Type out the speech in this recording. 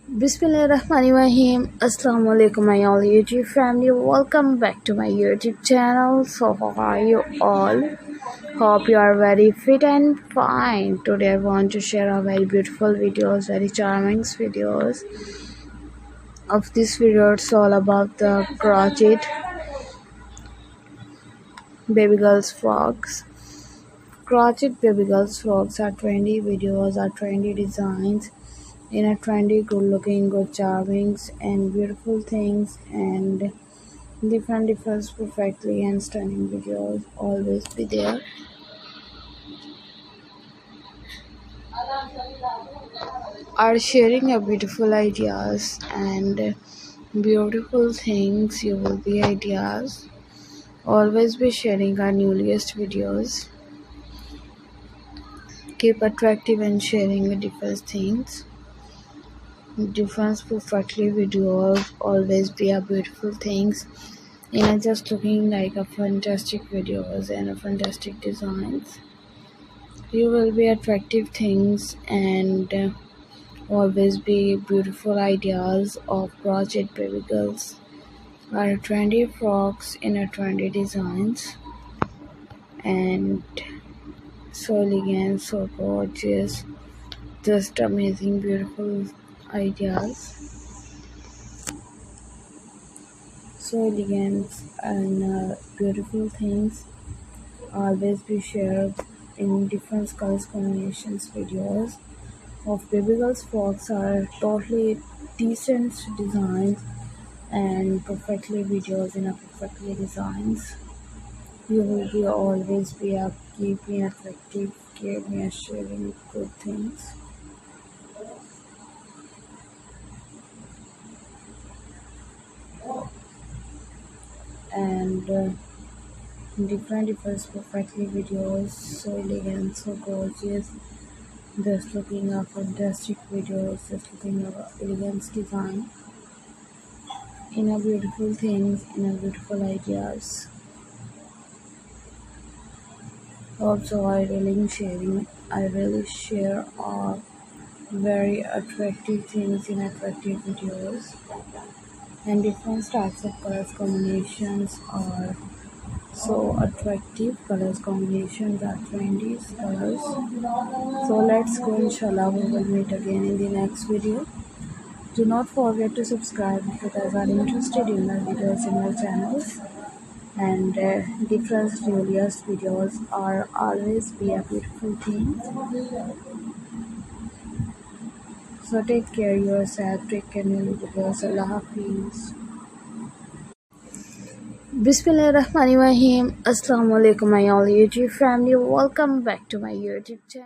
Bismillahirrahmanirrahim. Assalamu alaikum my all YouTube family. Welcome back to my YouTube channel. So how are you all? Hope you are very fit and fine. Today I want to share a very beautiful videos, very charming videos. Of this video it's all about the crochet baby girls frocks. Crochet baby girls frocks are trendy videos, are trendy designs in a trendy, good looking, good charming and beautiful things, and different perfectly and stunning videos always be there. Are sharing your beautiful ideas and beautiful things. You will be ideas. Always be sharing our newest videos. Keep attractive and sharing different things. Different perfectly videos always be a beautiful things. Just looking like a fantastic videos and a fantastic designs. You will be attractive things and always be beautiful ideas of crochet baby girls. Are trendy frocks in a trendy designs and so elegant, so gorgeous, just amazing, beautiful ideas. So elegant and beautiful things always be shared in different colors combinations videos of baby girls frocks are totally decent designs and perfectly videos in a perfectly designs. You will be always be a keep me attractive, keep me sharing good things. And different perfectly videos, so elegant, so gorgeous, just looking at fantastic videos, just looking at elegant design in a beautiful things, in a beautiful ideas. Also I really share very attractive things in attractive videos, and different types of colors combinations are so attractive. Colors combinations are trendy colors. So let's go, inshallah we will meet again in the next video. Do not forget to subscribe if you guys are interested in my videos in my channels, and different newest videos are always be a beautiful thing. So take care yourself, take care new videos. Allah Hafiz. Bismillahirrahmanirrahim. Assalamu alaikum my all YouTube family. Welcome back to my YouTube channel.